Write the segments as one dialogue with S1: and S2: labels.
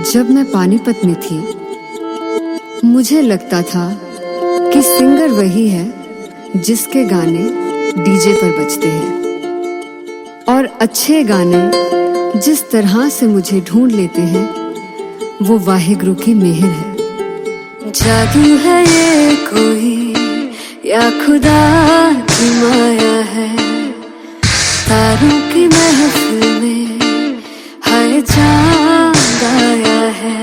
S1: जब मैं पानीपत में थी, मुझे लगता था कि सिंगर वही है जिसके गाने डीजे पर बजते हैं, और अच्छे गाने जिस तरह से मुझे ढूंढ लेते हैं वो वाहिगुरु की मेहर है। जादू है ये कोई या खुदा की माया है, तारों की महफिल में हाय चांद आया है।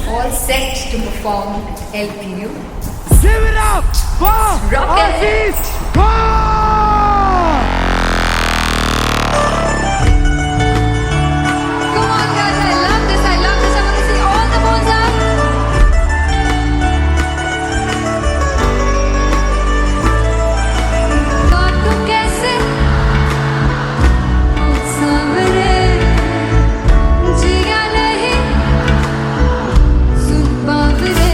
S2: All set to perform LPU.
S3: Give it up for
S2: Rocket.
S3: Aziz Khan!
S2: Come on, guys! I love this. I love this. I want to see all the balls up. काटू कैसे सामने जिया नहीं सुन पावरे।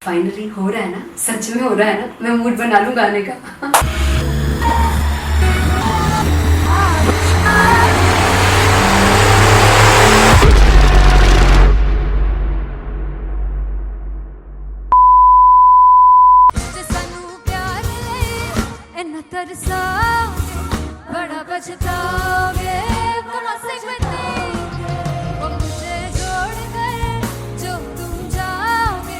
S2: फाइनली हो रहा है ना, सच में हो रहा है ना। मैं मूड बना लूं गाने का। बड़ा बचताओगे मुझे छोड़ कर जो तुम जाओगे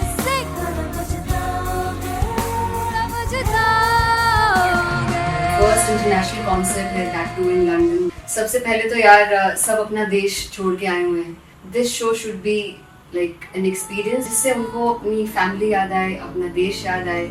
S2: फर्स्ट इंटरनेशनल कॉन्सर्ट है टैटू इन लंदन। सबसे पहले तो यार सब अपना देश छोड़ के आए हुए हैं। This show should be like an experience जिससे उनको अपनी फैमिली याद आए, अपना देश याद आए।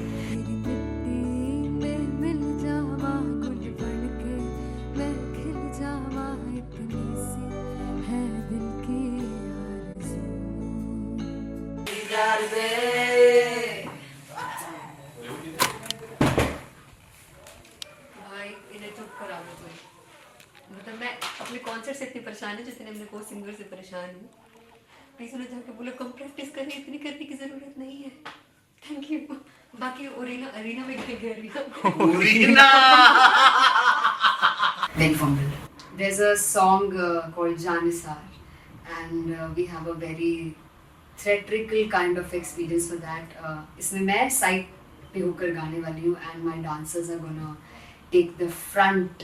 S2: मतलब मैं अपने कॉन्सर्ट से इतनी परेशान हूँ जितने अपने को सिंगर से परेशान हूँ। प्लीज उन्हें जाके बोलो कम प्रैक्टिस करनी, इतनी करने की जरूरत नहीं है। Thank you. बाकी अरीना में गए arena Big fumble. There's a song called Janisar and we have a very theatrical kind of experience for that. इसमें मैं साइड पे होकर गाने वाली हूँ and my dancers are gonna take the front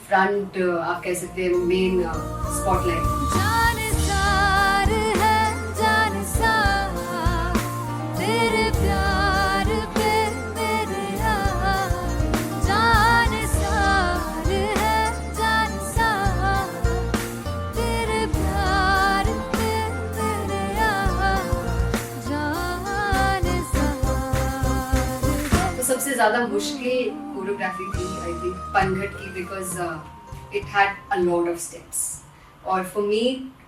S2: front आप कह सकते हैं मेन स्पॉटलाइट। जानिसार है जानिसार तेरे प्यार पे मेरे जानिसार है जानिसार तेरे प्यार पे मेरे जानिसार। तो सबसे ज्यादा मुश्किल कोरियोग्राफी थी आई थिंक पनघट की, because it had a lot of steps और फॉर मी,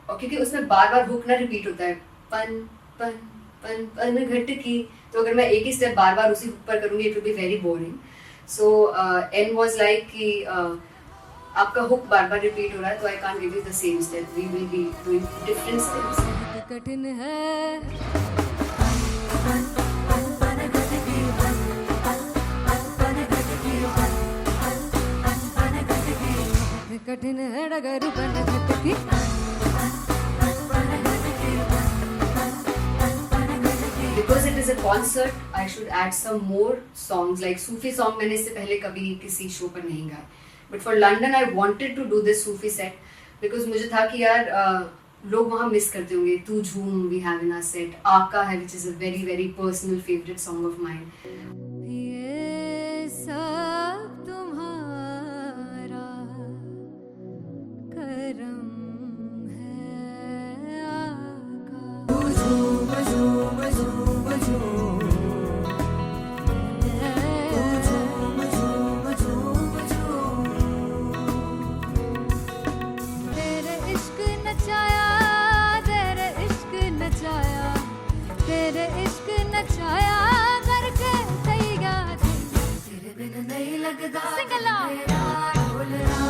S2: और क्योंकि उसमें बार बार हुक ना रिपीट होता है, पन पन पन पनघट की, तो अगर मैं एक ही स्टेप बार बार उसी हुक पर करूंगी it will be very boring. So an was like कि आपका हुक बार बार रिपीट हो रहा है तो I can't give you the same step, we will be doing different steps. कठिन है कठिन
S4: कठिन है डगर बनघट की
S2: Because it is a concert, I should add some more songs. Like Sufi song मैंने इससे पहले कभी किसी शो पर नहीं गाए. But for London, I wanted to do this Sufi set because मुझे था कि यार लोग वहाँ मिस करते होंगे. तू झूम we have in our set. आका है which is a very very personal favorite song of mine.
S4: ये सब तुम्हारा करम है आका झूम झूम झूम झूम झूम झूम झूम झूम तेरे इश्क नचाया तेरे इश्क नचाया तेरे इश्क नचाया करके तैयार तेरे बिन नहीं लगता सिंगला ढोलना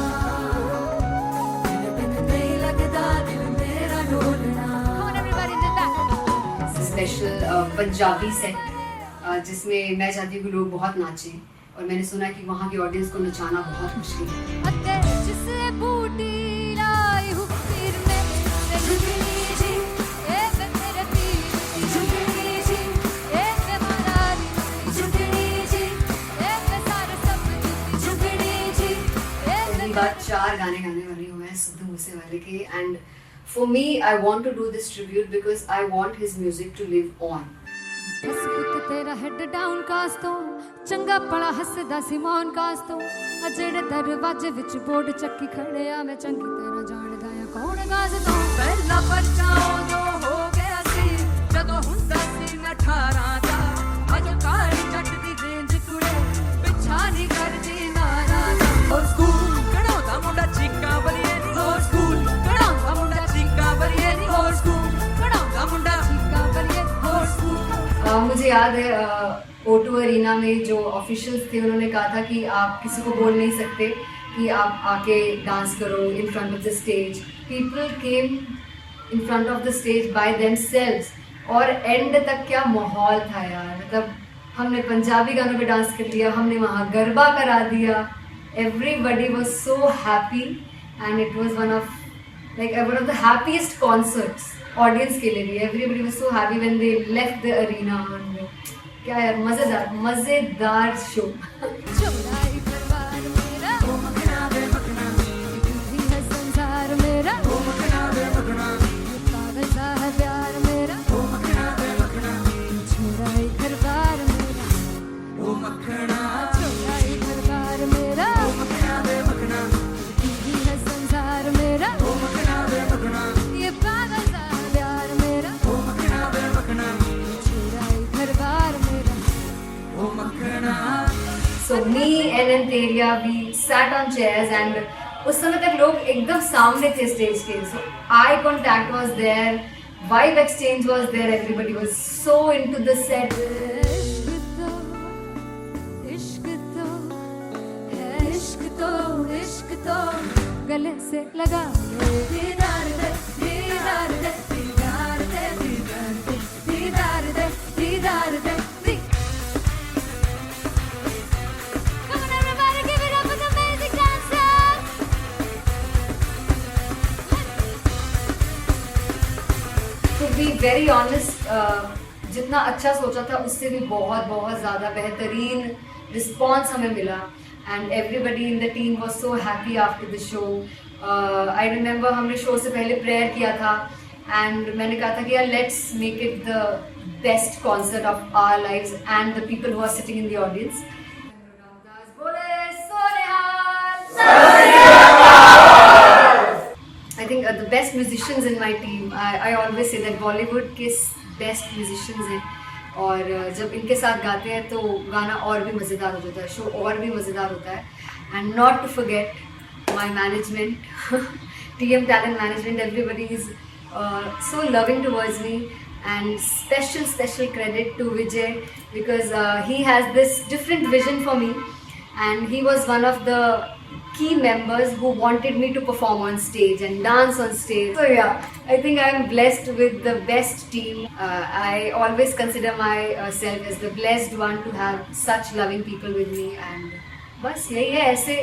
S4: तेरे बिन नहीं लगता दिल मेरा ढोलना Come on everybody did that
S2: special Punjabi set जिसमें मैं चाहती हूँ कि लोग बहुत नाचें और मैंने सुना है कि वहाँ की ऑडियंस को नचाना बहुत मुश्किल है.
S4: अते जिसे बूटी लाई हूँ पीर में ते झुकनी जी ए वे मेरे पीर झुकनी जी ए वे मारारी झुकनी जी ए वे सारे सब झुकनी जी ए
S2: पहली बार 4 गाने गाने वाली हूँ मैं सिद्धू मूसेवाले के. And for me I want to do this tribute because I want his music to live on.
S4: बस पुत तेरा हेड डाउन कास तो चंगा पड़ा हसदा सिमोन कास तो आ जेड़े दरवाजे विच बोर्ड चक्की खड़े आ मैं चंगी तरह जानदा आ कौन गाज तो पहला परचाओ जो हो गया सी जदों हुंदा सी मैं 18 दा अज काली जट दी रेंज कुड़े पिछा नहीं करदी नाराज ओ स्कूल कढ़ाउंदा मुंडा चीका बलिए नी ओ स्कूल कढ़ाउंदा मुंडा चीका बलिए नी ओ स्कूल कढ़ाउंदा मुंडा चीका बलिए ओ स्कूल
S2: मुझे याद है O2 अरीना में जो ऑफिशियल्स थे उन्होंने कहा था कि आप किसी को बोल नहीं सकते कि आप आके डांस करो in front of the stage. People came in front of the stage by themselves और एंड तक क्या माहौल था यार. मतलब हमने पंजाबी गानों पे डांस कर लिया, हमने वहाँ गरबा करा दिया. Everybody was so happy and it was one of the happiest concerts audience के लिए भी. Everybody was so happy when they left the arena. क्या यार मजेदार शो.
S4: चौराई परिवार मेरा ओ मखना बे मखना तू ही है संसार मेरा ओ मखना बे मखना पागल सा है प्यार मेरा ओ मखना बे मखना चौराई परिवार मेरा ओ मखना चौराई परिवार मेरा ओ मखना बे मखना तू ही है संसार मेरा ओ मखना बे मखना ये पागल सा है प्यार मेरा ओ मखना बे मखना चौराई परिवार मेरा ओ मखना.
S2: So me and Anteria, we sat on chairs and उस समय तक लोग एकदम सामने थे स्टेज के. So eye contact was there, vibe exchange was there, everybody was so into the set.
S4: इश्क तो है इश्क तो गले से लगा दीदार दे दीदार दे दीदार दे दीदार दे दीदार दे दीदार दे. Come on everybody, give it up for the amazing dancers.
S2: To be very honest, जितना अच्छा सोचा था उससे भी बहुत बहुत ज़्यादा बेहतरीन रिस्पॉन्स हमें मिला. And everybody in the team was so happy after the show. I remember हमने शो से पहले प्रेयर किया था एंड मैंने कहा था कि यार let's make it the best concert of our lives and the people who are sitting in the audience. I think the best musicians in my team, I always say that Bollywood के best musicians हैं और जब इनके साथ गाते हैं तो गाना और भी मज़ेदार हो जाता है, शो और भी मज़ेदार होता है. And not to forget my management, TM Talent Management, everybody is so loving towards me. And special credit to Vijay because he has this different vision for me and he was one of the key members who wanted me to perform on stage and dance on stage. So yeah, I think I am blessed with the best team. I always consider myself as the blessed one to have such loving people with me and बस यही है. ऐसे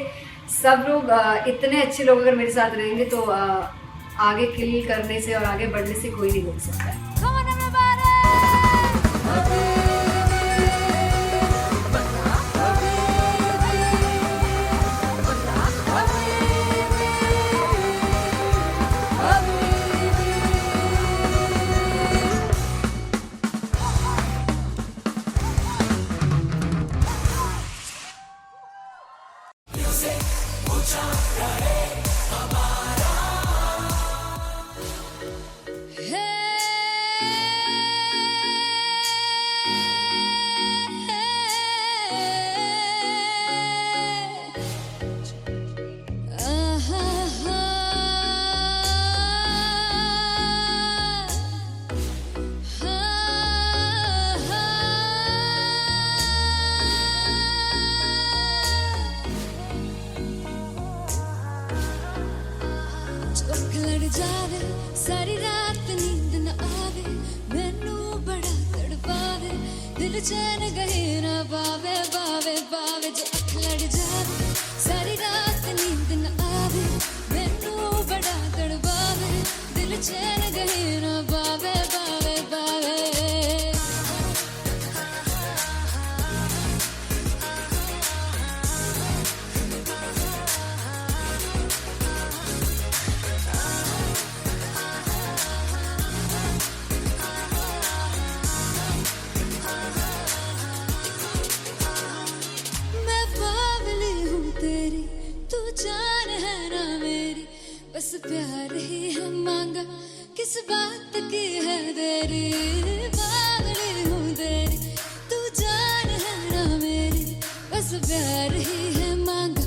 S2: सब लोग इतने अच्छे लोग अगर मेरे साथ रहेंगे तो आगे किल करने से और आगे बढ़ने से कोई नहीं रोक सकता है।
S4: Come on everybody! चौक लड़ जावे सारी रात नींद न आवे मैनू बड़ा तड़पावे दिल चैन गहे ना पावे पावे पावे जो अख लड़ जावे सारी रात नींद न आवे मैनू बड़ा तड़पावे दिल चैन गहे ना पावे पावे पावे मैं बावली हूँ तेरी तू जान है ना मेरी बस प्यार ही है मांगा किस बात की है देरी बावली हूँ तेरी तू जान है ना मेरी बस प्यार ही है मांगा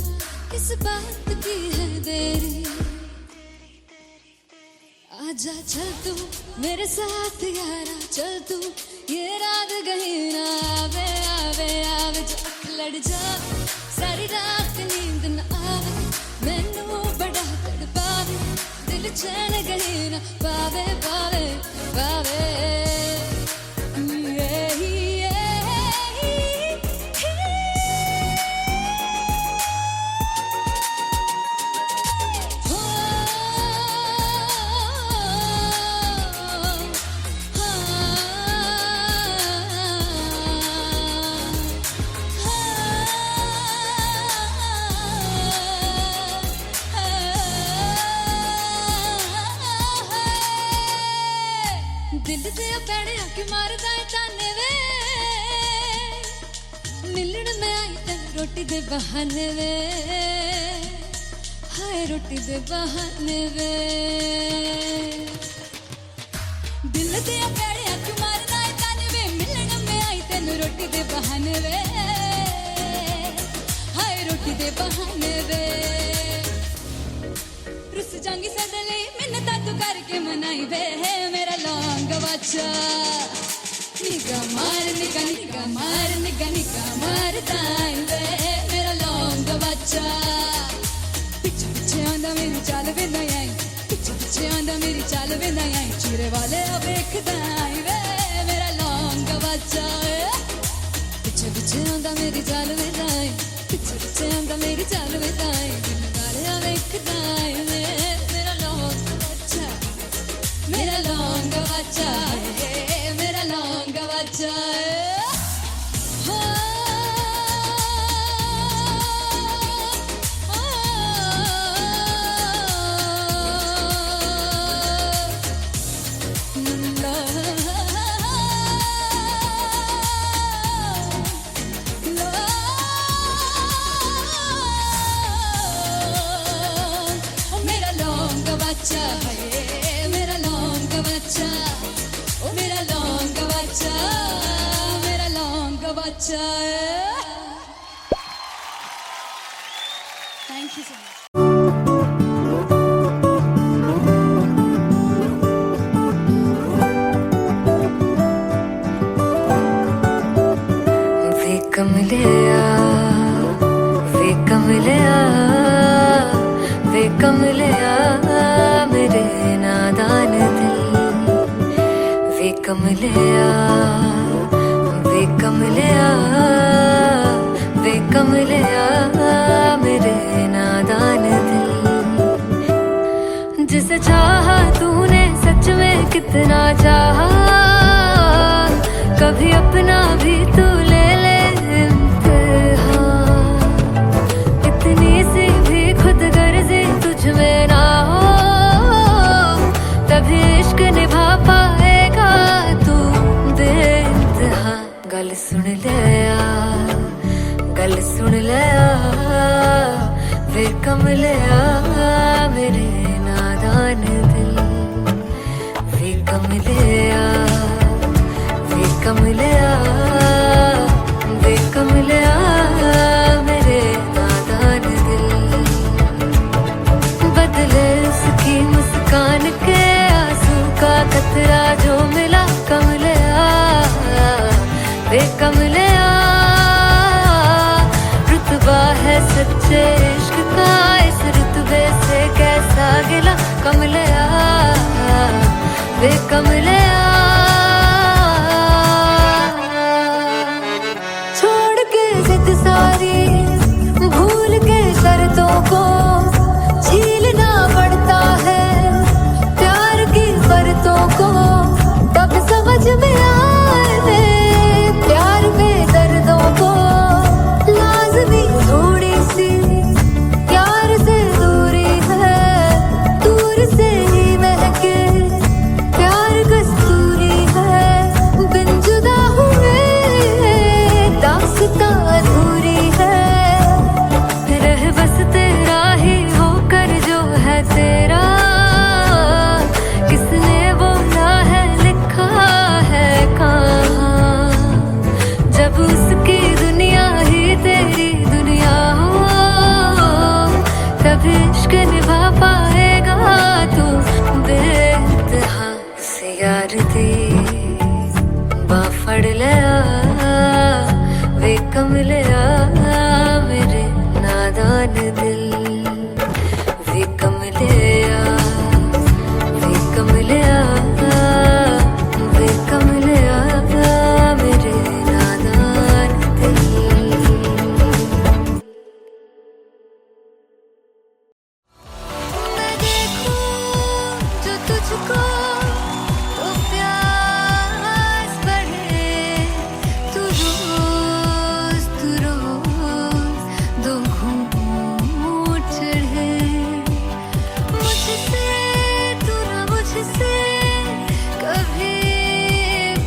S4: किस बात की है देरी आजा चल तू मेरे साथ यारा चल तू ये रात गही ना आवे आवे आवे जो अख लड़ जावे सारी रात नींद न आवे मैनू बड़ा तड़पावे दिल चैन गही ना पावे पावे पावे दिल दे पैड़े आके मारदा है ताने वे मिलन में आई तन रोटी दे बहाने वे हाय रोटी दे बहाने वे दिल दे पैड़े आके मारदा है ताने वे मिलन में आई तन रोटी दे बहाने वे हाय रोटी दे बहाने वे रुस जांगी सदले मिन्नता तू करके मनाई वे मेरा लौंग बच्चा निगा मार दाई वे मेरा लौंग बच्चा पीछे पीछे आंदा मेरी चाल वे नहीं आई पीछे पीछे आंदा मेरी चाल वे नहीं आई चूरे वाले अब एक दाई वे मेरा लौंग बच्चा पीछे पीछे आंदा मेरी चाल वे नहीं आई पीछे पीछे आंदा मेरी चाल वे नहीं आई दिल वाले अब एक दाई वे मेरा लौंग बच्चा मेरा लौंग बच्चा मेरा लौंग बच्चा मेरा लौंग बच्चा है मेरा लौंग बच्चा ओ मेरा लौंग बच्चा मेरा लौंग बच्चा थैंक यू सो मच
S1: वे कमलिया वे कमलिया वे कमलिया मेरे नादान दिल वे कमलिया वे कमलिया वे कमलिया मेरे नादान
S4: कितना चाहा, कभी अपना भी तू ले ले इम्तिहान। इतनी सी भी खुद गर्जी तुझ में ना हो, तभी इश्क निभा पाएगा तू बेइंतहा। गल सुन ले आ, गल सुन ले आ, वे कमले आ मेरे नादान दिल। वे कमले आ, वे कमले आ, वे कमले आ मेरे नादान दिल। बदले उसकी मुस्कान के आंसू का कतरा जो मिला कमले आ, वे कमले आ। रुतबा है सच्चे इश्क का, इस रुतबे से कैसा गिला कमले आ, वे कमले आ। छोड़ के जिद सारी, भूल के शर्तों को, झीलना पड़ता है प्यार की शर्तों को। तब समझ में आए प्यार में दर्दों को, लाज़मी थोड़ी सी प्यार से दूरी है। दूर से ही महके प्यार कस्तूरी है, बिन जुदा हुए दास्तां अधूरी है। रह बस तेरा ही होकर जो है तेरा, किसने बोला है लिखा है कहाँ। जब उसकी दुनिया ही तेरी दुनिया हो, तब इश्क निभा पाएगा तू बेइंतहा। से यार दी बाफड़ ले आ, वे कमले आ मेरे नादान दिल। वे कमले आ, वे कमले आ, वे कमले आ मेरे नादान दिल। मैं देखूं जो तुझको तो प्यास बढ़े। तू रोज दो घूंट चढ़े। मुझसे तू ना मुझसे कभी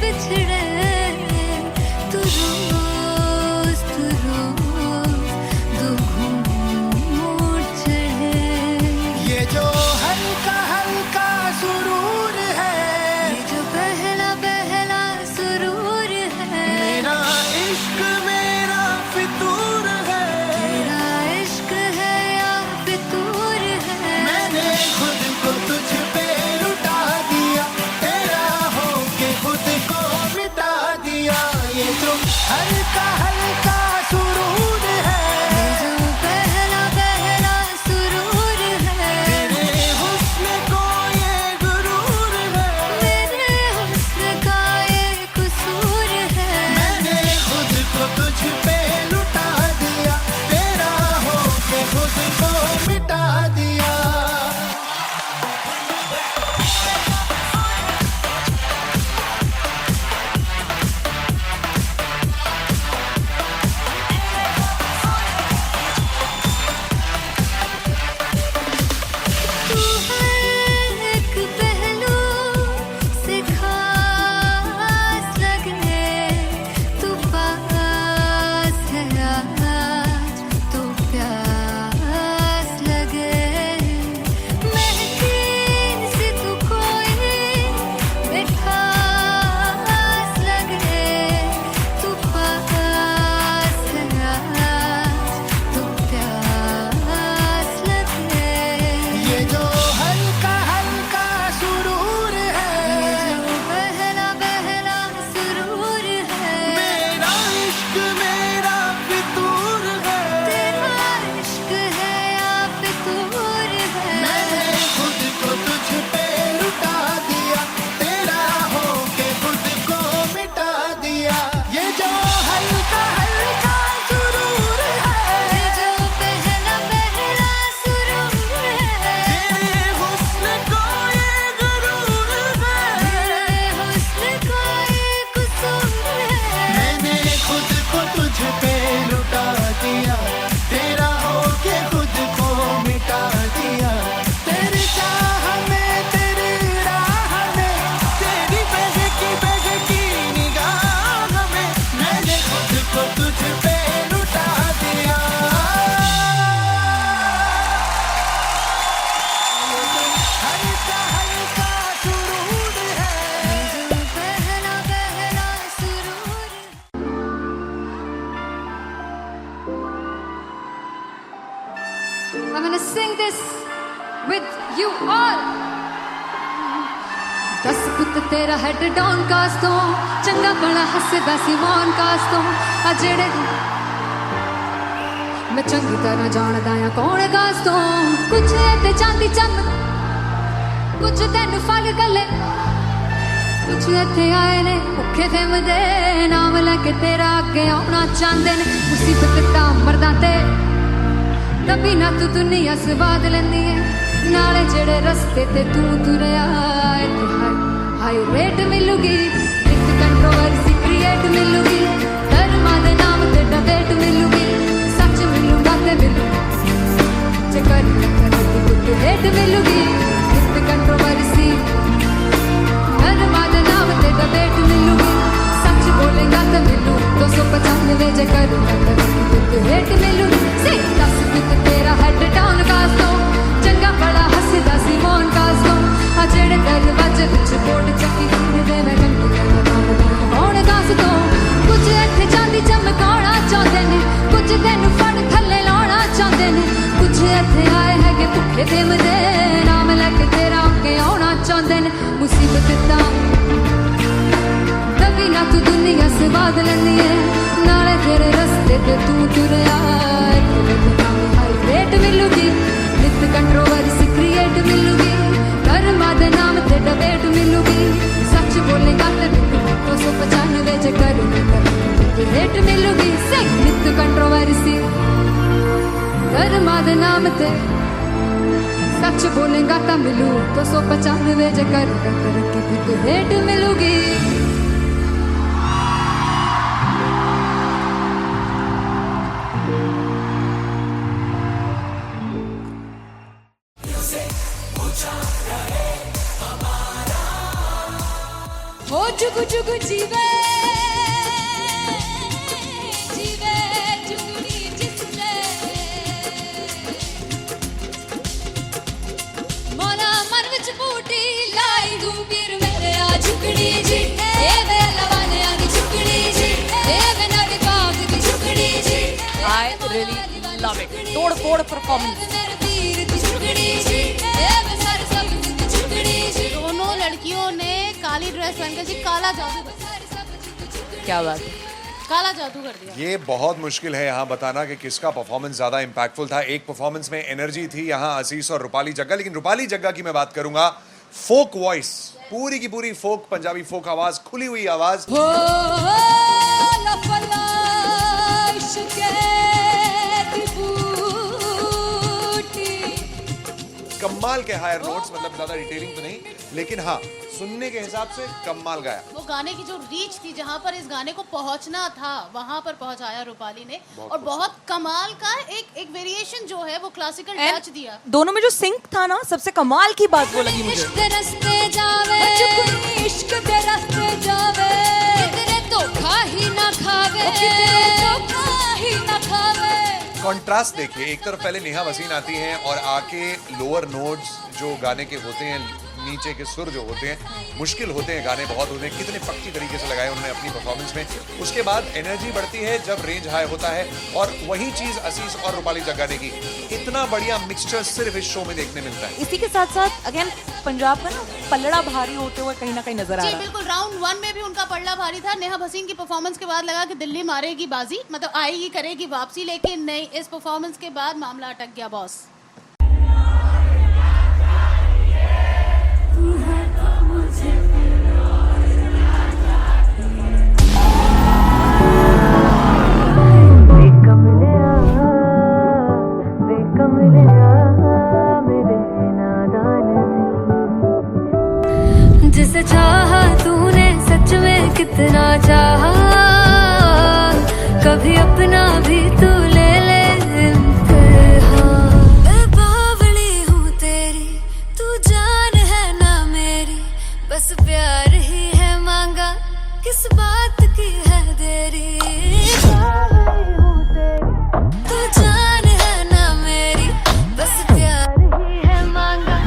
S4: बिछड़े। तू रोज दो घूंट चढ़े।
S3: ये जो हल्का हल्का सुरूर है,
S4: ये जो पहला पहला सुरूर है,
S3: मेरा इश्क मेरा फितूर है।
S4: तेरा इश्क है या फितूर है।
S3: मैंने खुद को तुझ पे लुटा दिया, तेरा होके खुद को मिटा दिया। ये जो हल्का हल्का सुरूर है,
S4: ये जो पहला पहला सुरूर है,
S3: तेरे हुस्न को ये गुरूर है।
S4: मेरे हुस्न का ये कसूर है।
S3: मैंने खुद को तुझ पे लुटा दिया, तेरा होके खुद को मिटा दिया।
S4: I'm gonna sing this with you all. दस पुत तेरा हेड डाउन कास तो चंगा बड़ा हसदा सिमोन कास तो आ जेड़े मैं चंगी तरह जानदा आ कौन कास तो कुछ ते चांदी चम कुछ तेन फल गले कुछ इत्थे आए ने भुखे फिरदे नाम लैके तेरा अगे आउणा चाहंदे ने मुसीबत ता मरदा ते तभी ना तू दुनिया स्वाद लैंदी है नाले जेड़े रस्ते ते तू तुरया हाई रेट मिलूगी एक कंट्रोवर्सी क्रिएट मिलूगी धर्मा दे नाम ते डिबेट मिलूगी सच मिलूगा ते मिलू चकर कुछ रेट मिलूगी एक कंट्रोवर्सी धर्मा दे नाम ते डिबेट मिलूगी सच बोलेगा ते मिलू 295 चकर कुछ रेट मिलूगी से 10 कुछ तेरा हेड डाउन कास तो चंगा बड़ा हसदा सिमोन कास तो आ जेड़े दरवाजे विच बोर्ड चक्की फिरदे मैं चंगी तरह कौन कास तो कुछ इत्थे चांदी चमकाउणा चाहंदे ने कुछ तैनू फड़ थल्ले लाउणा चाहंदे ने कुछ इत्थे आए हैगे भुखे फिरदे नाम लैके तेरा अगे आउणा चाहंदे ने मुसीबत ता तभी ना तू दुनिया स्वाद लैंदी है नाले तेरे रस्ते ते तू तुरया हाई रेट मिलूगी नित कंट्रोवर्सी क्रिएट मिलूगी धर्मा दे नाम ते डिबेट मिलूगी सच बोलेगा ते मिलू 295 चकर रेट मिलूगी से नित कंट्रोवर्सी धर्मा दे नाम ते सच बोलेगा ता मिलू 295 चकर रेट मिलूगी हो जुगु जुगु जीवे जीवे जुगनी जिसने मोला मन विच बूटी लाई गुबीर मेरे आ झुकड़ी जी ए वे लवाने आगी झुकड़ी जी ए वे नदी बाग की झुकड़ी जी
S5: I really love it. तोड़-फोड़ performance.
S4: मेरे तीर की झुकड़ी जी ए वे सारे सब की झुकड़ी जी
S6: दोनों लड़कियों ने काली ड्रेस पहनकर जी काला जादू
S5: क्या बात है।
S6: काला जादू कर दिया।
S7: ये बहुत मुश्किल है यहाँ बताना कि किसका परफॉर्मेंस ज़्यादा इम्पैक्टफुल था। एक परफॉर्मेंस में एनर्जी थी यहाँ असीस और रूपाली जग्गा, लेकिन रूपाली जग्गा की मैं बात करूंगा फोक वॉइस, पूरी की पूरी फोक, पंजाबी फोक आवाज, खुली हुई आवाज। कमाल के हायर नोट्स, मतलब ज्यादा डिटेलिंग तो नहीं, लेकिन हाँ सुनने के हिसाब से कमाल गाया।
S6: वो गाने की जो रीच थी, जहाँ पर इस गाने को पहुंचना था वहां पर पहुंचाया रूपाली ने, और बहुत कमाल का एक वेरिएशन जो है वो क्लासिकल टच दिया।
S5: दोनों में जो सिंक था ना, सबसे कमाल की बात वो लगी मुझे।
S4: इश्क दे रस्ते जावे, इश्क दे रस्ते जावे, कितने धोखा ही ना खावे, धोखा ही ना खावे।
S7: कॉन्ट्रास्ट देखिए, एक तरफ पहले नेहा वसीन आती हैं और आके लोअर नोट्स जो गाने के होते हैं, नीचे के सुर जो होते हैं, मुश्किल होते हैं, गाने बहुत होते हैं, कितने पक्की तरीके से लगाए उन्होंने अपनी परफॉर्मेंस में। उसके बाद एनर्जी बढ़ती है जब रेंज हाई होता है, और वही चीज असीस और रूपाली जग्गा ने की। इतना बढ़िया मिक्सचर सिर्फ इस शो में देखने मिलता है।
S5: इसी के साथ साथ अगेन पंजाब का ना पलड़ा भारी होते हुए कहीं ना कहीं नजर आ
S6: जी
S5: रहा है।
S6: बिल्कुल, राउंड 1 में भी उनका पलड़ा भारी था। नेहा भसीन की परफॉर्मेंस के बाद लगा कि दिल्ली मारेगी बाजी, मतलब आएगी, करेगी वापसी, लेकिन नहीं, इस परफॉर्मेंस के बाद मामला अटक गया बॉस।
S4: जिसे चाहा तूने सच में कितना चाहा, कभी अपना भी तू ले ले इम्तिहान। मैं बावली हूँ तेरी, तू जान है ना मेरी, बस प्यार ही है मांगा, किस बात की है देरी। बावली हूँ तेरी, तू जान है ना मेरी, बस प्यार ही है मांगा।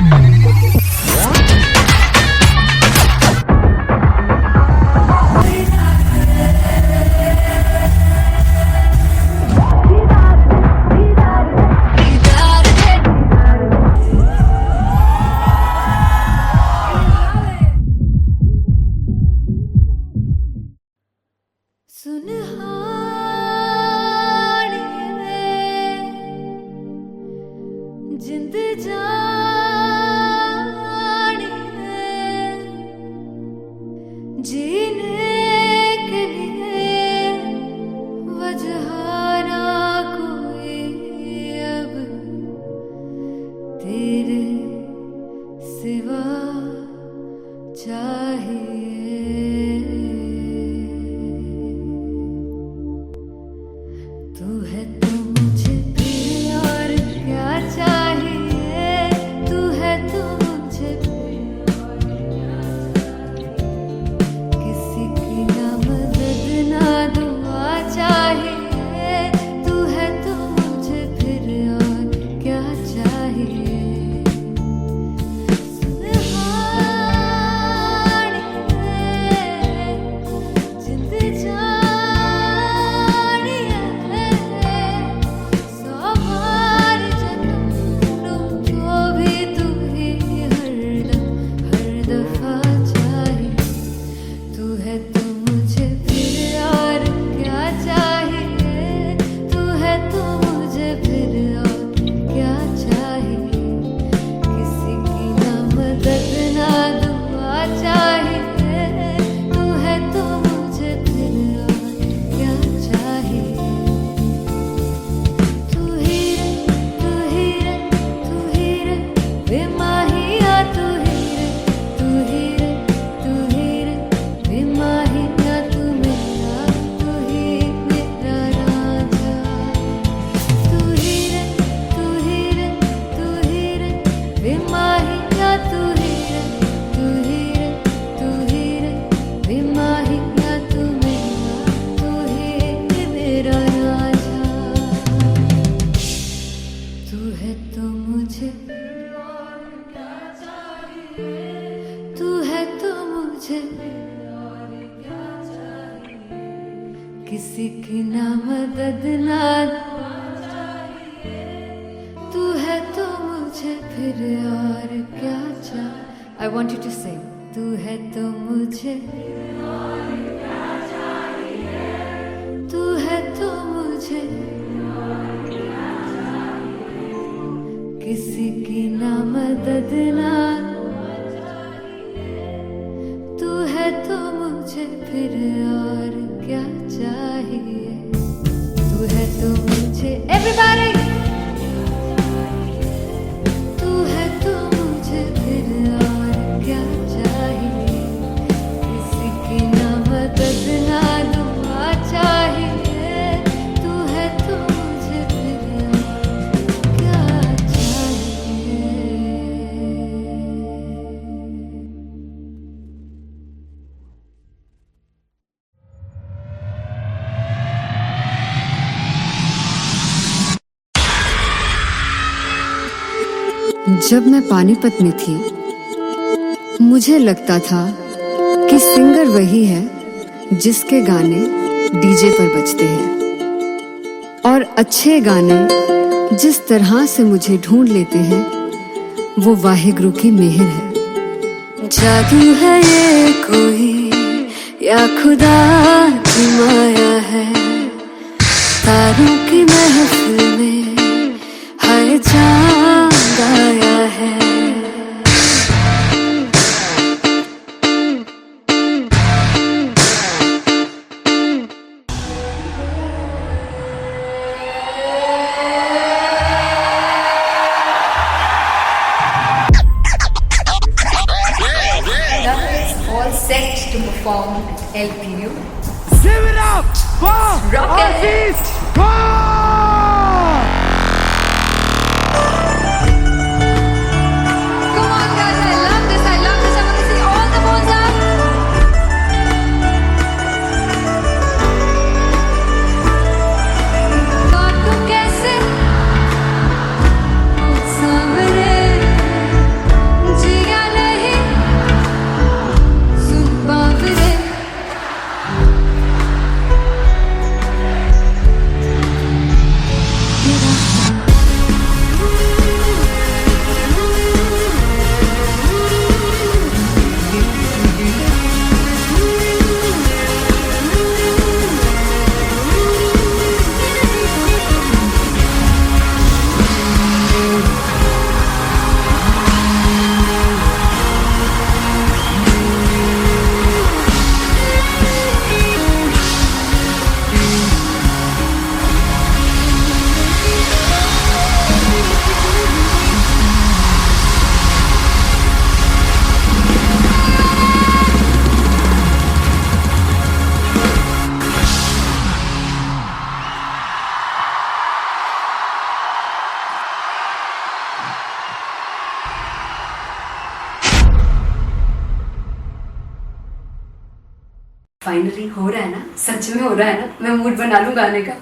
S4: किसी की ना मदद ना तू है तो मुझे फिर और क्या चाह।
S1: I want you to sing.
S4: तू है तो मुझे तू है तो मुझे किसी की ना मदद ना तू है तो मुझे फिर और क्या चाहिए। तू है तो मुझे एवरीबॉडी तू है तो मुझे फिर और क्या चाहिए। किसी की ना मदद ना दुआ चाहिए। तू है तो मुझे फिर और क्या चाहिए।
S1: जब मैं पानीपत में थी मुझे लगता था कि सिंगर वही है जिसके गाने डीजे पर बजते हैं और अच्छे गाने जिस तरह से मुझे ढूंढ लेते हैं वो वाहिगुरु की मेहर है।
S4: जादू है ये कोई या खुदा की माया है। तारों की महफिल में हर चांद आया है।
S2: All set to perform at LPU.
S3: Give it up for
S2: Rocket.
S3: Aziz Khan!
S4: Come on guys, I love this, I love this. I want to see all the balls up. और तुम कैसे सामने जिया नहीं सुन बावरे।
S2: फाइनली हो रहा है ना, सच में हो रहा है ना। मैं मूड बना लूं गाने का।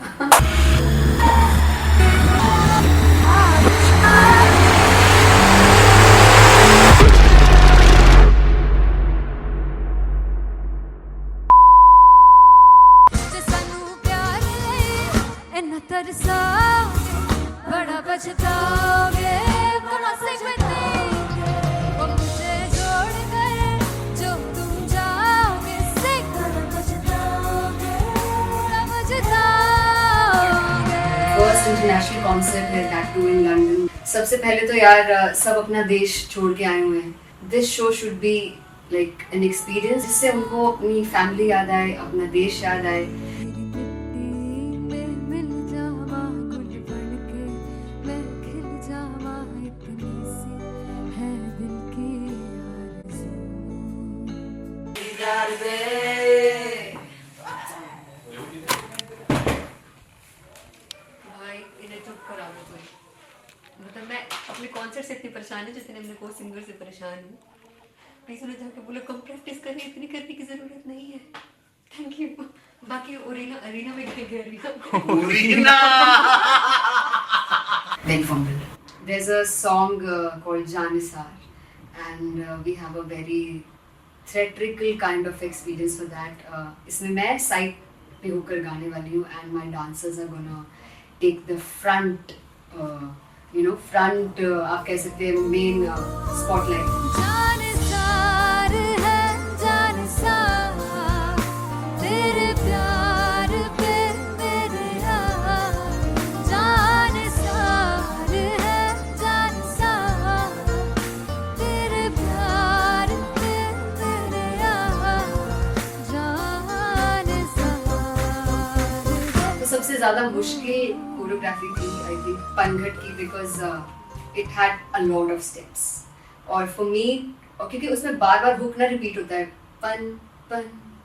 S4: जे सानू प्यार ले इन्ना तरसा बड़ा पछताओगे। कहाँ से बतेंगे वो मुझे छोड़ कर जो तुम जाओगे। से बड़ा पछताओगे बड़ा पछताओगे।
S2: फर्स्ट इंटरनेशनल कॉन्सर्ट है, दैट टू इन लंदन। सबसे पहले तो यार सब अपना देश छोड़ के आए हुए हैं। This show should be like an experience जिससे उनको अपनी फैमिली याद आए, अपना देश याद आए।
S4: तेरी मिट्टी में मिल जावा गुल बन के मैं खिल जावा। इतनी सी है दिल की आरज़ू।
S2: भाई इन्हें चुप करा दो कोई। मतलब मैं अपने कॉन्सर्ट से इतनी परेशान है जितने अपने को सिंगर से परेशान हूँ। प्लीज उन्हें जाके बोलो कम प्रैक्टिस करनी, इतनी करने की जरूरत नहीं है। Thank you. बाकी अरीना में गए arena Very fumble. There's a song called Janisar, and we have a very theatrical kind of experience for that. इसमें मैं साइड पे होकर गाने वाली हूँ and my dancers are gonna take the front front आप कह सकते हैं मेन स्पॉटलाइट।
S4: जानसार है जानसार तेरे प्यार पे मेरे यार, जानसार है जानसार तेरे प्यार पे मेरे यार, जानसार है।
S2: तो सबसे ज़्यादा मुश्किल कोरियोग्राफी थी आई थिंक पनघट की, because it had a lot of steps और फॉर मी, और क्योंकि उसमें बार बार हुक ना रिपीट होता है, पन पन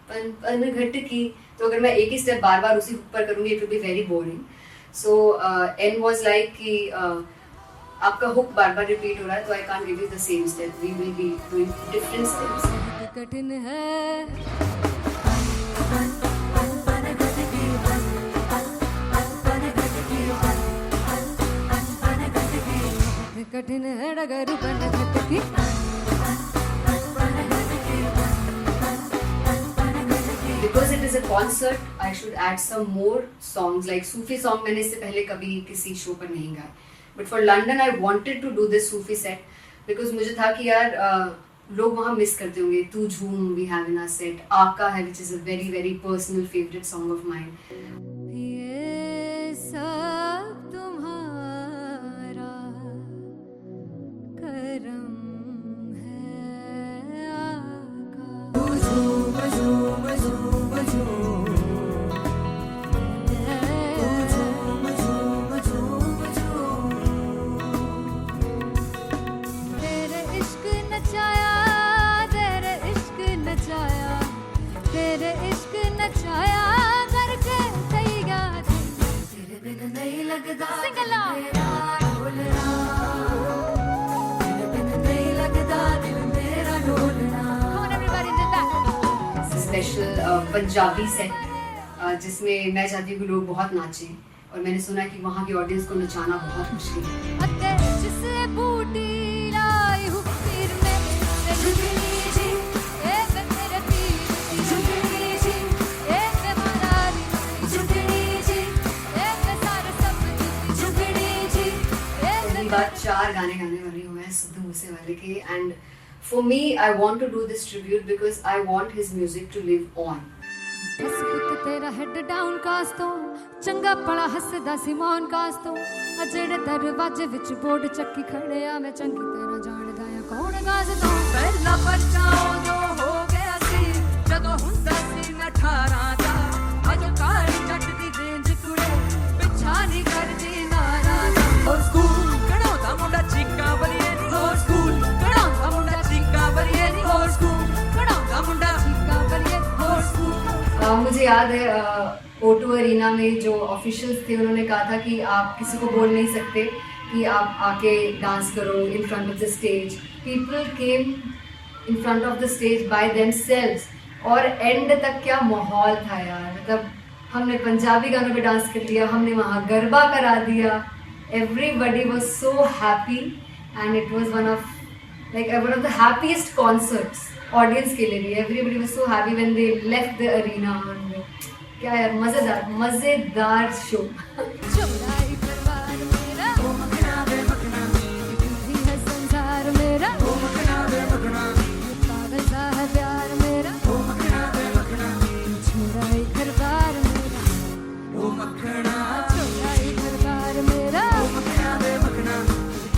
S2: पन पनघट की, तो अगर मैं एक ही स्टेप बार बार उसी हुक पर करूँगी it will be very boring. So an was like कि आपका हुक बार बार रिपीट हो रहा है तो I can't give you the same step, we will be doing different steps.
S4: कठिन है कठिन है डगर पनघट की,
S2: Because it is a concert, I should add some more songs like Sufi song मैंने इससे पहले कभी किसी शो पर नहीं गाए, but for London I wanted to do this Sufi set because मुझे था कि यार लोग वहाँ मिस करते होंगे। तू झूम we have in our set, आका है which is a very very personal favorite song of mine।
S4: ये सब तुम्हारा करम है आका। तेरे इश्क नचाया तेरे इश्क नचाया तेरे इश्क नचाया करके तैयार तेरे बिन नहीं लगता सिंगला ढोलना तेरे बिन नहीं लगता दिल मेरा ढोलना। Come on everybody did that.
S2: Special Punjabi set जिसमें मैं चाहती हूँ कि लोग बहुत नाचें और मैंने सुना कि वहाँ की ऑडियंस को नचाना बहुत मुश्किल है।
S4: अते जिसे बूटी लाई हूँ पीर में ते झुगनी जी ए वे मेरे पीर की झुगनी जी ए वे मनाली की झुगनी जी ए वे सारे सब की झुगनी जी ए
S2: पहली बार 4 गाने गाने वाली हूँ मैं सिद्धू मूसेवाले के and for me I want to do this tribute because I want his music to live on.
S4: बस पुत तेरा हेड डाउन कास तो चंगा पड़ा हसदा सी मौन कास तो आ जेड़े दरवाजे विच बोर्ड चक्की खड़े आ मैं चंगी तरह जानदा आ कौन गाज तो
S8: ਪਹਿਲਾ ਬੱਚਾ ਉਦੋਂ ਹੋ ਗਿਆ ਸੀ ਜਦੋਂ ਹੁੰਦਾ ਸੀ ਮੈਂ 18 ਦਾ ਅਜੋ ਕਾਲੀ ਜੱਟ ਦੀ ਰੇਂਜ ਕੁੜੇ ਪਿੱਛਾ ਨਹੀਂ ਕਰਦੀ ਨਾਰਾ ਦਾ ਹੋਰ ਸਕੂਲ ਕਢਾਉਂਦਾ ਮੁੰਡਾ ਚੀਕਾਂ ਬਲੀਏ ਨੀ ਹੋਰ ਸਕੂਲ ਕਢਾਉਂਦਾ ਮੁੰਡਾ ਚੀਕਾਂ ਬਲੀਏ ਨੀ ਹੋਰ ਸਕੂਲ ਕਢਾਉਂਦਾ ਮੁੰਡਾ
S4: का बलिए
S8: ਹੋਰ ਸਕੂਲ।
S2: मुझे याद है O2 अरीना में जो ऑफिशियल्स थे उन्होंने कहा था कि आप किसी को बोल नहीं सकते कि आप आके डांस करो in front of the stage. People came in front of the stage by themselves और एंड तक क्या माहौल था यार, मतलब हमने पंजाबी गानों पे डांस कर लिया, हमने वहाँ गरबा करा दिया, everybody was so happy and it was one of the happiest concerts audience के लिए भी। Everybody was so happy when they left the arena. क्या यार मजेदार शो।
S4: चौड़ाई परिवार मेरा ओ मखना वे मखना भी है संसार मेरा ओ मखना वे मखना पागल सा है प्यार मेरा ओ मखना वे मखना चौड़ाई परिवार मेरा
S8: ਉਹ ਮੱਖਣਾ
S4: चौड़ाई परिवार मेरा
S8: ਉਹ ਮੱਖਣਾ ਵੇ ਮੱਖਣਾ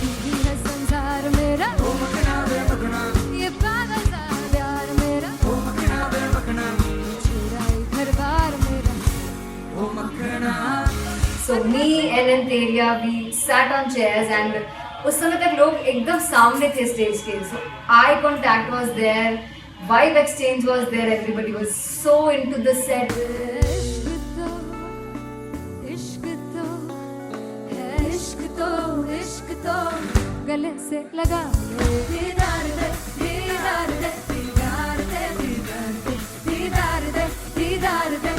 S4: भी है संसार मेरा
S8: ਉਹ ਮੱਖਣਾ ਵੇ ਮੱਖਣਾ
S4: ये पागल सा है प्यार मेरा
S8: ਉਹ ਮੱਖਣਾ ਵੇ ਮੱਖਣਾ
S4: चौड़ाई परिवार मेरा
S8: ਉਹ ਮੱਖਣਾ।
S2: So me and Anteria we sat on chairs and उस समय तक लोग एकदम सामने थे स्टेज के, so eye contact was there, vibe exchange was there, everybody was so into the set.
S4: इश्क तो है इश्क तो इश्क तो गले से लगा ले दीदार दे दीदार दे दीदार दे दीदार दे दीदार दे दीदार दे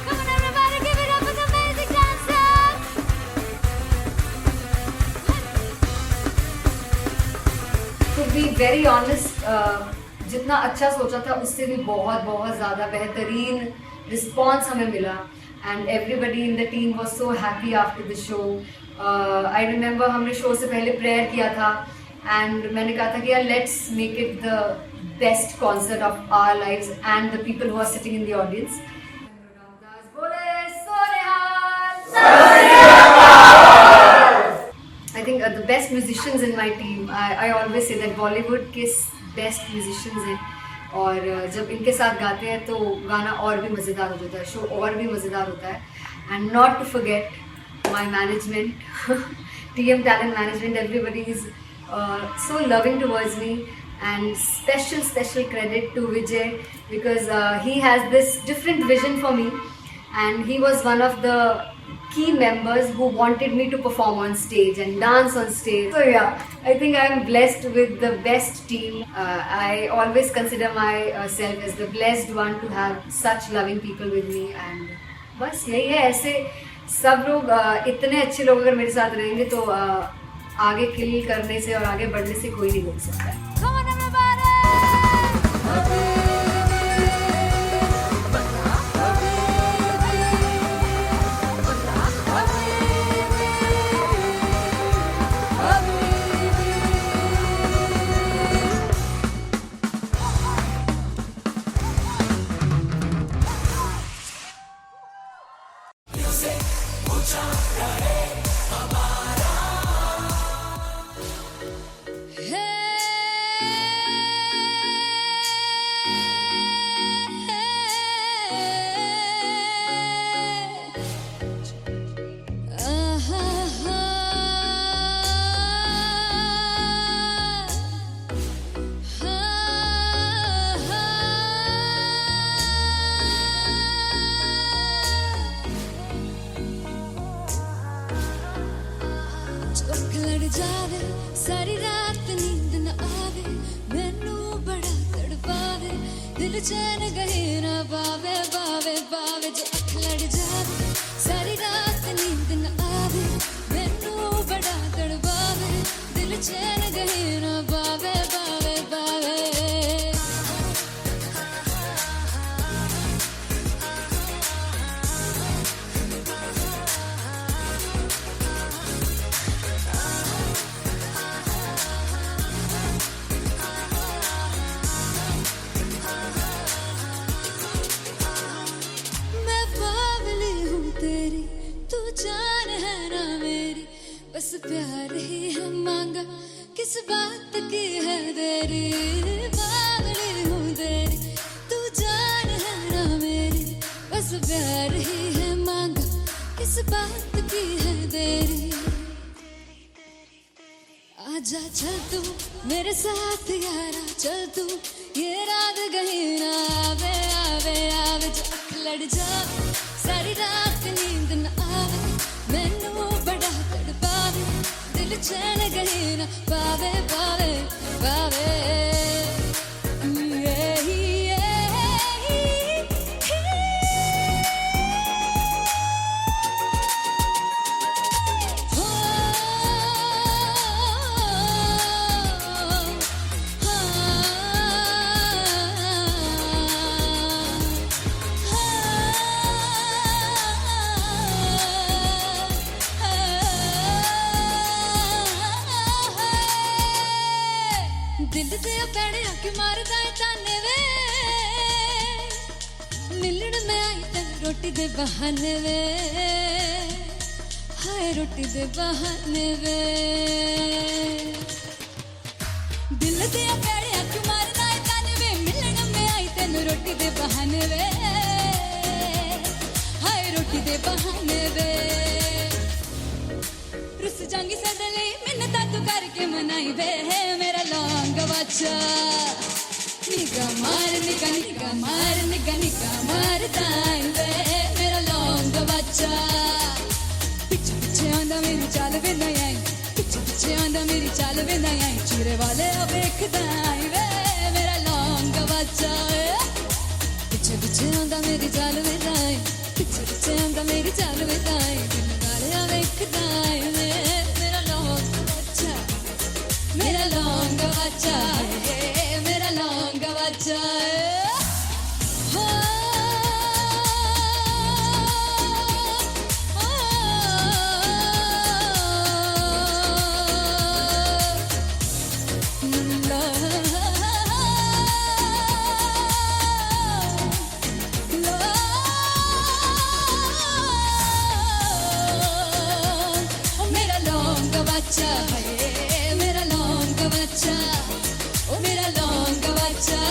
S4: Come on everybody give it up for the amazing dancers.
S2: To be very honest, जितना अच्छा सोचा था उससे भी बहुत बहुत ज़्यादा बेहतरीन रिस्पॉन्स हमें मिला and everybody in the team was so happy after the show. I remember हमने शो से पहले प्रेयर किया था एंड मैंने कहा था कि यार let's make it the best concert of our lives and the people who are sitting in the audience. I think the best musicians in my team, I always say that Bollywood के best musicians हैं और जब इनके साथ गाते हैं तो गाना और भी मज़ेदार हो जाता है, शो और भी मज़ेदार होता है. And not to forget my management, TM Talent Management, everybody is so loving towards me and special credit to Vijay because he has this different vision for me and he was one of the key members who wanted me to perform on stage and dance on stage. So yeah, I think I am blessed with the best team. I always consider myself as the blessed one to have such loving people with me and बस यही है. ऐसे सब लोग इतने अच्छे लोग अगर मेरे साथ रहेंगे तो आगे किल करने से और आगे बढ़ने से कोई नहीं रोक सकता है.
S4: Come on everybody! जावे सारी रात नींद न आवे मैनू बड़ा तड़पावे दिल चैन गहे ना पावे पावे पावे जो अख लड़ जावे सारी रात नींद न आवे मैनू बड़ा तड़पावे दिल चैन गहे ना पावे पावे पावे. बस प्यार ही है मांगा किस बात की है देरी बावली हूँ तेरी तू जान है ना मेरी बस प्यार ही है मांगा किस बात की है देरी. आजा चल तू मेरे साथ यारा चल तू ये रात कहीं ना आवे आवे आवे जो अख लड़ जावे सारी रात नींद न आवे मैनू बड़ा तड़पावे दिल चैन कहीं ना पावे पावे पावे. दिल ते पैणे आके मारदा है ताने वे मिलन में आई तन रोटी दे बहाने वे हाय रोटी दे बहाने वे. दिल ते पैणे आके मारदा है ताने वे मिलन में आई तन रोटी दे बहाने वे हाय रोटी दे बहाने वे. रुस जांगी सदले मिन्नता तू करके मनाई वे मेरा लौंग बच्चा निगा मार निगा निगा मार निगा निगा मार ताई वे मेरा लौंग बच्चा. पीछे पीछे आंदा मेरी चाल वे नहीं आई पीछे पीछे आंदा मेरी चाल वे नहीं आई चूरे वाले अब देखदा आई वे मेरा लौंग बच्चा. पीछे पीछे आंदा मेरी चाल वे नहीं आई पीछे पीछे आंदा मेरी चाल वे नहीं आई दिल वाले अब देखदा आई वे मेरा लौंग बच्चा मेरा लौंग बच्चा मेरा लौंग बच्चा. बच्चा मेरा लौंग बच्चा है, मेरा लौंग बच्चा, ओ मेरा लौंग बच्चा,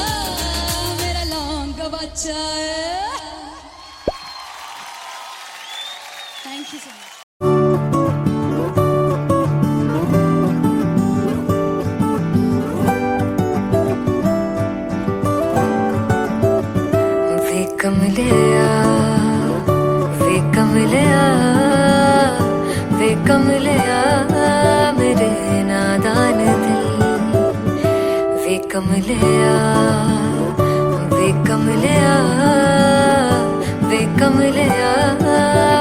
S4: मेरा लौंग बच्चा है। Thank you so much.
S1: वे कमलिया, वे कमलिया, वे कमलिया मेरे नादान दिल। वे कमलिया, वे कमलिया, वे कमलिया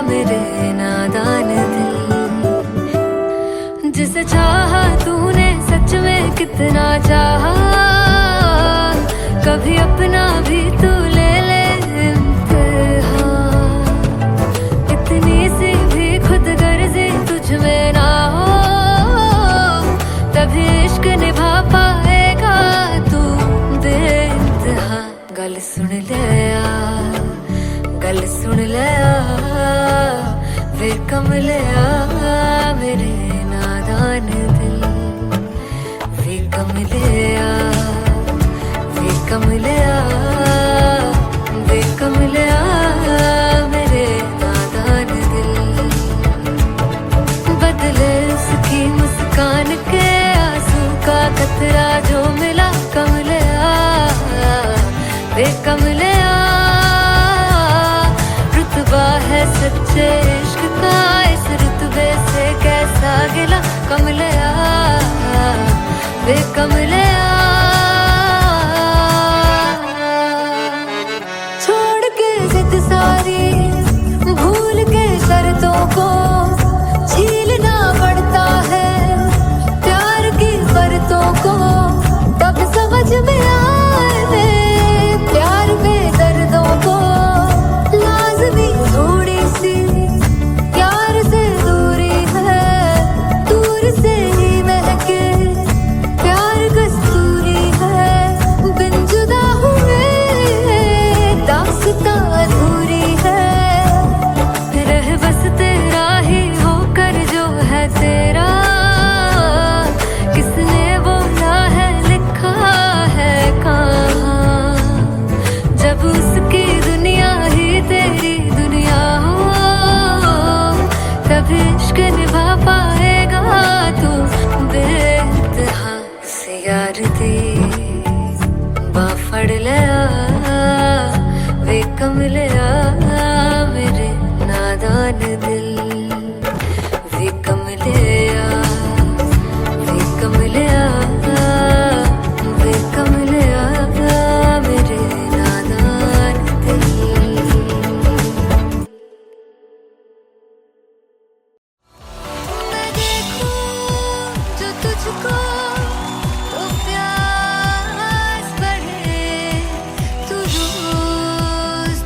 S1: मेरे नादान दिल। जिसे चाहा तूने सच में कितना चाहा, कभी अपना भी तू ले ले इम्तिहान। इतनी सी भी खुद गर्जी तुझ में ना हो, तभी इश्क निभा पाएगा तू बेइंतहा। गल सुन ले आ, गल सुन ले आ, वे कमलिया मेरे नादान दिल। वे कमलिया, वे कमलिया, वे कमलिया मेरे नादान दिल। बदले उसकी मुस्कान के आंसू का कतरा जो मिला कमलिया, वे कमलिया। रुतबा है सच्चे इश्क का, इस रुतबे से कैसा गिला कमलिया, वे कमलिया। छोड़ के जिद सारी, भूल के शर्तों को, झीलना पड़ता है प्यार की शर्तों को। तब समझ में आए प्यार में दर्दों को, लाज़मी थोड़ी सी प्यार से दूरी है, दूर से ही महके प्यार कस्तूरी है। बिन जुदा हुए दास्तां अधूरी है, रह बस तेरा ही होकर जो है तेरा। किसने बोला है लिखा है कहाँ, जब उसकी दुनिया ही तेरी दुनिया हो, तभी इश्क निभा पाएगा तू बेइंतहा। से यार दी बाफड़ लिया, वे कमलिया मेरे नादान दिल। वे कमलिया, वे कमलिया, वे कमलिया मेरे नादान दिल। मैं देखूं जो तुझको तो प्यास बढ़े, तू रोज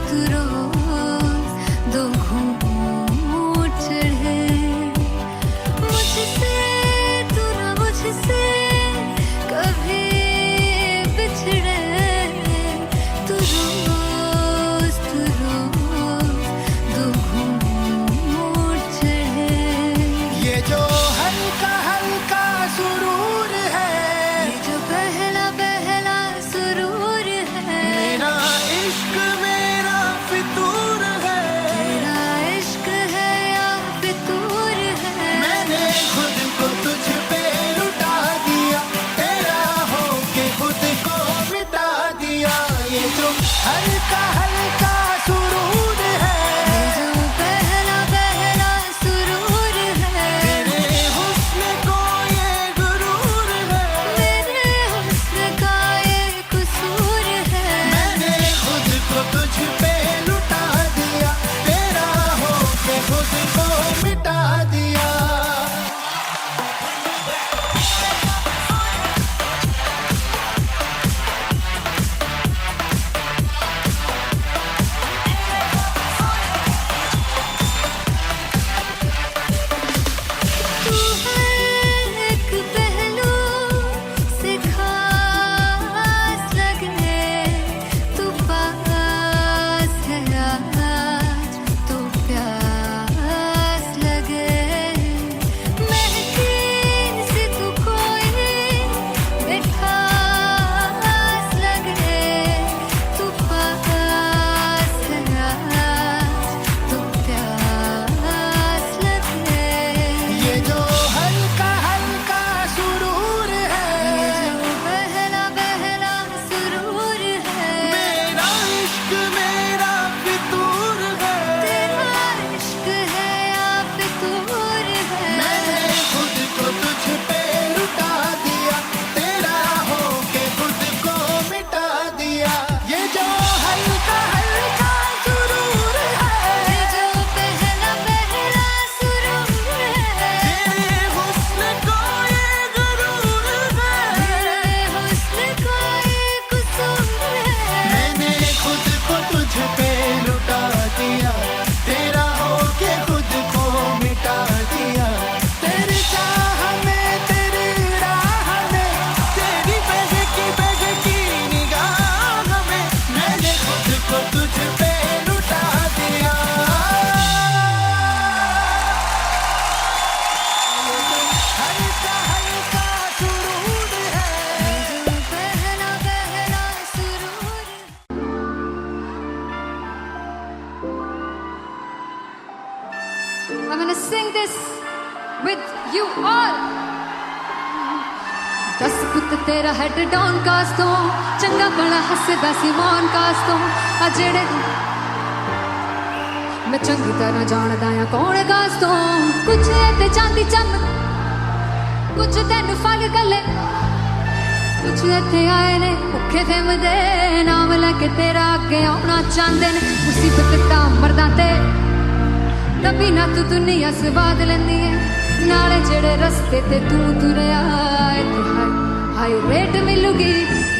S4: I'm gonna sing this with you all. दस पुत तेरा हेड डाउन कास तो चंगा बड़ा हसदा सिमोन कास तो आ जेड़े मैं चंगी तरह जानदा आ कौन कास तो कुछ ते चांदी चम कुछ तेन फल गले कुछ इत्थे आए ने भुखे फिरदे नाम लैके तेरा अगे आउणा चाहंदे ने मुसीबत तां मरदा ते तभी ना तू दुनिया स्वाद लैंदी है नाले जेड़े रस्ते ते तू तुरया इत्थे हाई रेट मिलूगी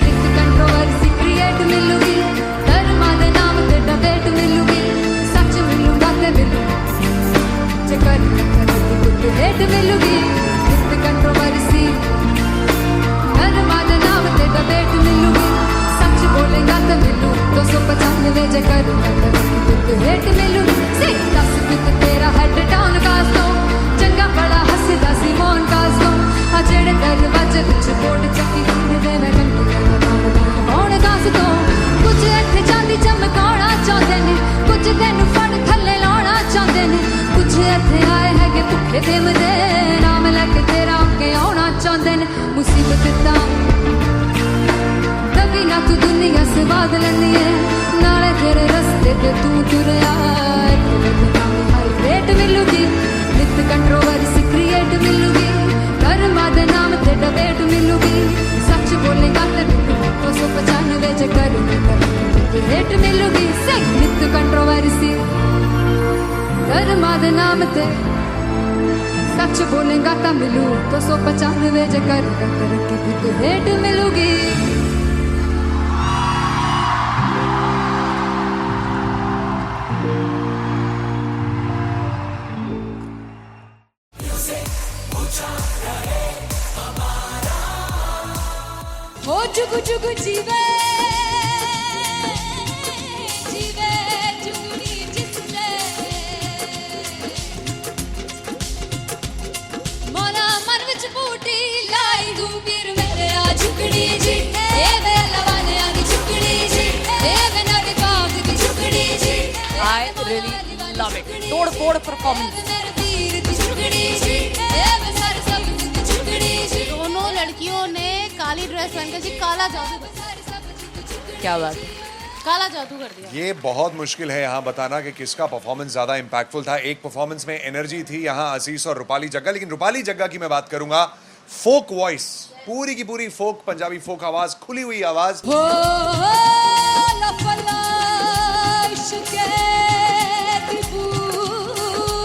S4: इक कंट्रोवर्सी क्रिएट मिलूगी धर्मा दे नाम ते डिबेट मिलूगी सच मिलूगा ते मिलू जे कर कुछ रेट मिलूगी इक कंट्रोवर्सी धर्मा दे नाम ते डिबेट मिलूगी सच बोलेगा ते मिलू 295 जे कर कुछ रेट मिलूगी से दस कुछ तेरा हेड डाउन कास तो चंगा बड़ा हसदा सिमोन कास तो आ जेड़े दरवाजे विच बोर्ड चक्की खड़दे मैं कौन कास तो कुछ इत्थे चांदी चमकाउणा चाहंदे ने कुछ तैनू फड़ थल्ले लाउणा चाहंदे ने कुछ इत्थे आए हैगे भुखे फिरदे नाम लैके तेरा अगे आउणा चाहंदे ने मुसीबत तां तभी ना तू दुनिया स्वाद लैंदी है नाले तेरे रस्ते ते तू तुरया हाई रेट मिलूगी नित कंट्रोवर्सी क्रिएट मिलूगी धर्मा दे नाम ते डिबेट मिलूगी सच बोलेगा ते मिलू 295 जे कर रेट मिलूगी से नित कंट्रोवर्सी धर्मा दे नाम ते सच बोलेगा ता मिलू 295 जे कर रेट मिलूगी हो जुगु जुगु जीवे जीवे जुगनी जिसले मोला मन विच बूटी लाई गुबीर मेरे आ झुकड़ी जी ए वे लवाने आ दी झुकड़ी जी ए वे नवे बाग दी झुकड़ी जी
S5: I really love it. तोड़ फोड़ परफॉर्मेंस.
S4: मेरे तीर दी झुकड़ी जी ए वे सारे सब दी झुकड़ी जी
S6: दोनों लड़कियों ने काली ड्रेस पहनकर जी काला जादू कर दिया।
S5: क्या बात है.
S6: काला जादू कर दिया।
S7: ये बहुत मुश्किल है यहाँ बताना कि किसका परफॉर्मेंस ज्यादा इंपैक्टफुल था। एक परफॉर्मेंस में एनर्जी थी यहाँ असीस और रूपाली जग्गा, लेकिन रूपाली जग्गा की मैं बात करूंगा फोक वॉइस, पूरी की पूरी फोक, पंजाबी फोक आवाज, खुली हुई आवाज।
S4: हो लफला इश्क़े दी बूटी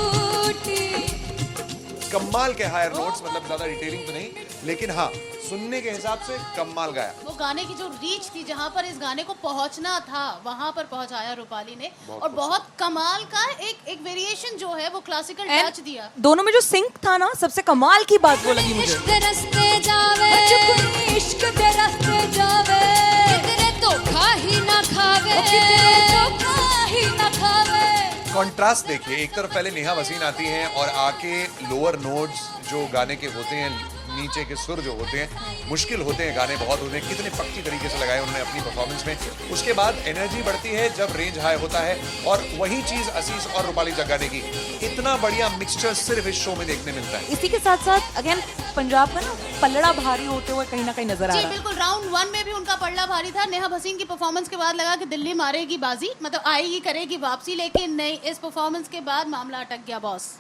S7: कमाल के हायर नोट्स, मतलब ज्यादा डिटेलिंग तो नहीं, लेकिन हाँ सुनने के हिसाब से कमाल गाया।
S6: वो गाने की जो रीच थी, जहाँ पर इस गाने को पहुंचना था वहां पर पहुंचाया रूपाली ने, और बहुत कमाल का एक वेरिएशन जो है वो क्लासिकल टच दिया।
S5: दोनों में जो सिंक था ना, सबसे कमाल की बात वो लगी मुझे.
S4: इश्क दे रस्ते जावे इश्क दे रस्ते जावे कितने धोखा ही ना खावे कितने धोखा ही ना खावे।
S7: कॉन्ट्रास्ट देखिए, एक तरफ पहले नेहा वसीन आती हैं और आके लोअर नोट्स जो गाने के होते हैं, नीचे के सुर जो होते हैं, मुश्किल होते हैं, गाने बहुत होते हैं, कितने पक्की तरीके से लगाए उन्होंने अपनी परफॉर्मेंस में। उसके बाद एनर्जी बढ़ती है जब रेंज हाई होता है, और वही चीज असीस और रूपाली जग्गा ने की। इतना बढ़िया मिक्सचर सिर्फ इस शो में देखने मिलता है।
S5: इसी के साथ साथ अगेन पंजाब का ना पलड़ा भारी होते हुए कहीं ना कहीं नजर आ
S6: जी
S5: रहा है.
S6: बिल्कुल, राउंड 1 में भी उनका पलड़ा भारी था। नेहा भसीन की परफॉर्मेंस के बाद लगा कि दिल्ली मारेगी बाजी, मतलब आएगी करेगी वापसी, लेकिन नहीं, इस परफॉर्मेंस के बाद मामला अटक गया बॉस।